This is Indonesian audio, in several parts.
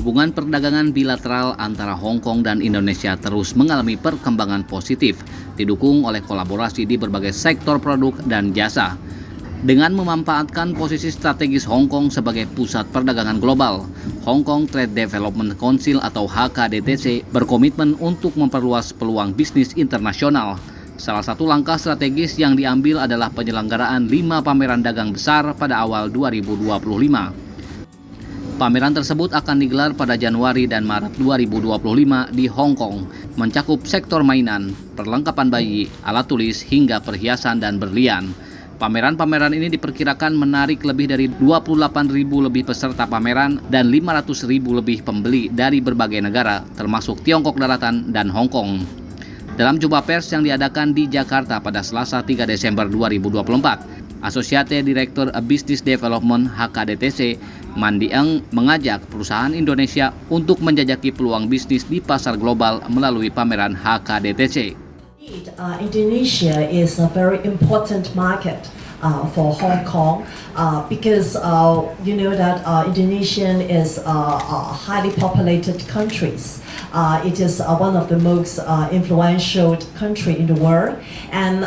Hubungan perdagangan bilateral antara Hong Kong dan Indonesia terus mengalami perkembangan positif, didukung oleh kolaborasi di berbagai sektor produk dan jasa. Dengan memanfaatkan posisi strategis Hong Kong sebagai pusat perdagangan global, Hong Kong Trade Development Council atau HKDTC berkomitmen untuk memperluas peluang bisnis internasional. Salah satu langkah strategis yang diambil adalah penyelenggaraan 5 pameran dagang besar pada awal 2025. Pameran tersebut akan digelar pada Januari dan Maret 2025 di Hong Kong, mencakup sektor mainan, perlengkapan bayi, alat tulis, hingga perhiasan dan berlian. Pameran-pameran ini diperkirakan menarik lebih dari 28.000 lebih peserta pameran dan 500.000 lebih pembeli dari berbagai negara, termasuk Tiongkok Daratan dan Hong Kong. Dalam jumpa pers yang diadakan di Jakarta pada Selasa 3 Desember 2024, Associate Director Business Development HKDTC, Mandi Eng, mengajak perusahaan Indonesia untuk menjajaki peluang bisnis di pasar global melalui pameran HKDTC. Indonesia is a very important market for Hong Kong because you know that Indonesia is a highly populated countries. It is one of the most influential country in the world, and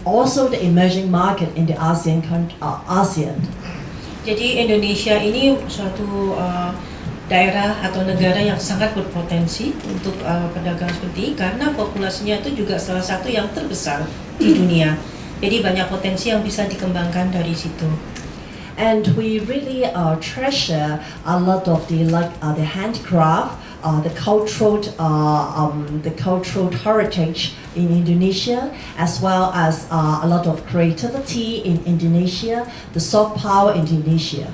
also the emerging market in the ASEAN. Jadi Indonesia ini suatu daerah atau negara yang sangat berpotensi untuk perdagangan seperti ini karena populasinya itu juga salah satu yang terbesar di dunia. Jadi banyak potensi yang bisa dikembangkan dari situ. And we really treasure a lot of the handcraft, the cultural heritage in Indonesia, as well as a lot of creativity in Indonesia, the soft power in Indonesia.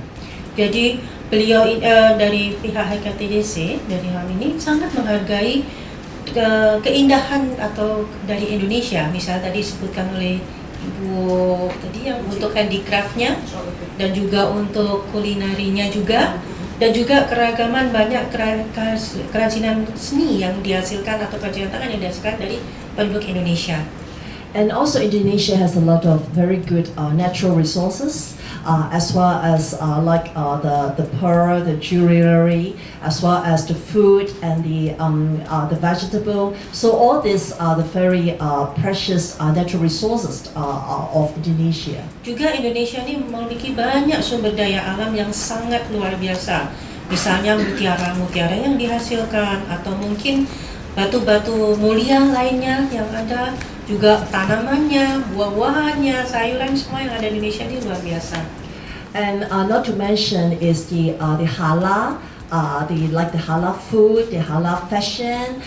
Jadi beliau dari pihak HKTDC dari hal ini sangat menghargai keindahan atau dari Indonesia. Misalnya tadi disebutkan oleh Ibu tadi yang untuk handicraftnya dan juga untuk kulinarinya juga, dan juga keragaman banyak kerajinan seni yang dihasilkan atau kerajinan tangan yang dihasilkan dari penduduk Indonesia. And also Indonesia has a lot of very good natural resources, as well as the pearl, the jewelry, as well as the food and the vegetable. So all these are the very precious natural resources of Indonesia. Juga Indonesia ini memiliki banyak sumber daya alam yang sangat luar biasa. Misalnya mutiara-mutiara yang dihasilkan, atau mungkin batu-batu mulia lainnya yang ada, juga tanamannya, buah-buahannya, sayuran, semua yang ada di Indonesia ini luar biasa. And not to mention is the halal, the halal food, the halal fashion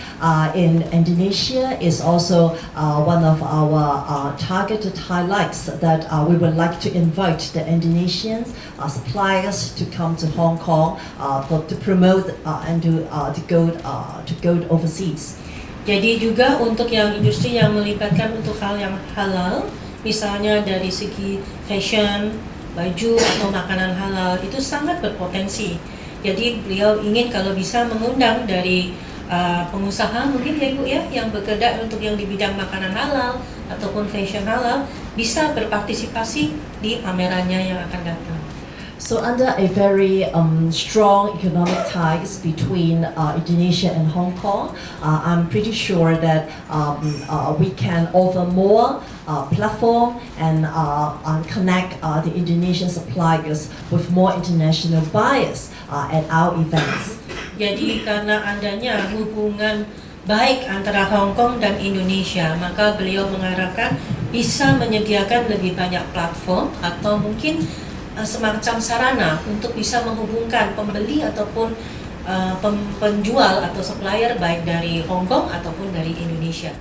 in Indonesia is also one of our targeted highlights that we would like to invite the Indonesian suppliers to come to Hong Kong to promote and to go overseas. Jadi juga untuk yang industri yang melibatkan untuk hal yang halal, misalnya dari segi fashion, baju atau makanan halal, itu sangat berpotensi. Jadi beliau ingin kalau bisa mengundang dari pengusaha mungkin ya Ibu ya, yang bekerja untuk yang di bidang makanan halal ataupun fashion halal, bisa berpartisipasi di pamerannya yang akan datang. So under a very strong economic ties between Indonesia and Hong Kong, I'm pretty sure that we can offer more platform and connect the Indonesian suppliers with more international buyers at our events. Jadi karena adanya hubungan baik antara Hong Kong dan Indonesia, maka beliau mengharapkan bisa menyediakan lebih banyak platform atau mungkin semacam sarana untuk bisa menghubungkan pembeli ataupun penjual atau supplier baik dari Hong Kong ataupun dari Indonesia.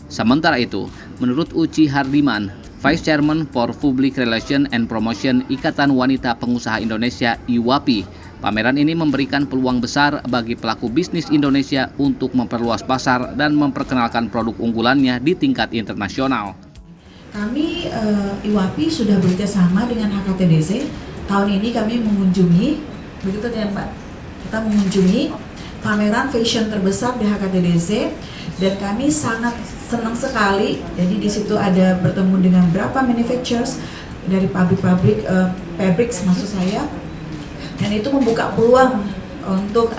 Sementara itu, menurut Uci Hardiman, Vice Chairman for Public Relations and Promotion Ikatan Wanita Pengusaha Indonesia (IWAPI), pameran ini memberikan peluang besar bagi pelaku bisnis Indonesia untuk memperluas pasar dan memperkenalkan produk unggulannya di tingkat internasional. Kami IWAPI sudah bekerjasama dengan HKTDC. Tahun ini kami mengunjungi, begitu ya Mbak, kita mengunjungi pameran fashion terbesar di HKTDC, dan kami sangat senang sekali. Jadi di situ ada bertemu dengan beberapa manufacturers dari pabrik-pabrik fabrics maksud saya, dan itu membuka peluang untuk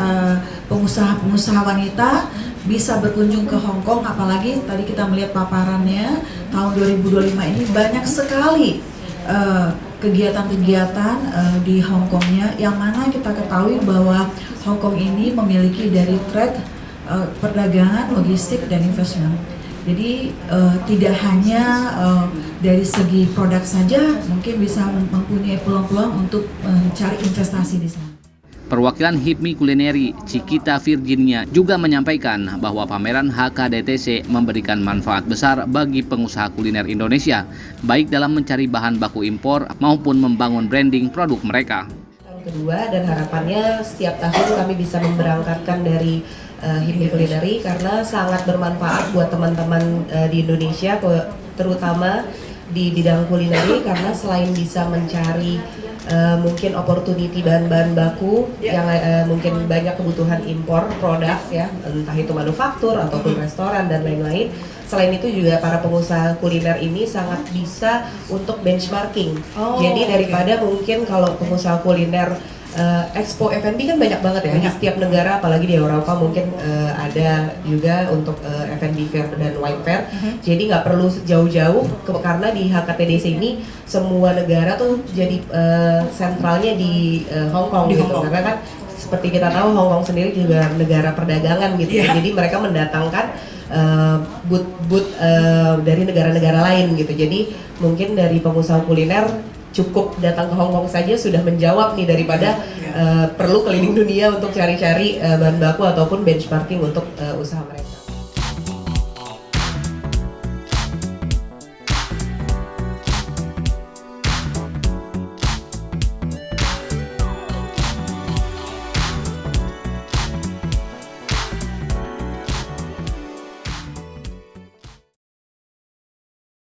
pengusaha-pengusaha wanita bisa berkunjung ke Hong Kong, apalagi tadi kita melihat paparannya tahun 2025 ini banyak sekali kegiatan-kegiatan di Hong Kongnya, yang mana kita ketahui bahwa Hong Kong ini memiliki dari trade, perdagangan, logistik, dan investment. Jadi tidak hanya dari segi produk saja, mungkin bisa mempunyai peluang-peluang untuk mencari investasi di sana. Perwakilan HIPMI Kulineri Cikita Virginia juga menyampaikan bahwa pameran HKDTC memberikan manfaat besar bagi pengusaha kuliner Indonesia, baik dalam mencari bahan baku impor maupun membangun branding produk mereka. Tahun kedua, dan harapannya setiap tahun kami bisa memberangkatkan dari HIPMI Kulineri karena sangat bermanfaat buat teman-teman di Indonesia, terutama di bidang kulineri, karena selain bisa mencari mungkin opportunity bahan-bahan baku yang mungkin banyak kebutuhan impor produk ya, entah itu manufaktur ataupun restoran dan lain-lain. Selain itu juga para pengusaha kuliner ini sangat bisa untuk benchmarking. Jadi daripada mungkin kalau pengusaha kuliner Expo F&B kan banyak banget ya di setiap negara, apalagi di Eropa mungkin ada juga untuk F&B fair dan wine fair. Jadi nggak perlu jauh-jauh karena di HKTDC ini semua negara tuh jadi sentralnya di Hong Kong gitu. Karena kan seperti kita tahu Hong Kong sendiri juga negara perdagangan gitu. Jadi mereka mendatangkan booth dari negara-negara lain gitu. Jadi mungkin dari pengusaha kuliner cukup datang ke Hong Kong saja sudah menjawab nih, daripada perlu keliling dunia untuk cari-cari bahan baku ataupun benchmarking untuk usaha mereka.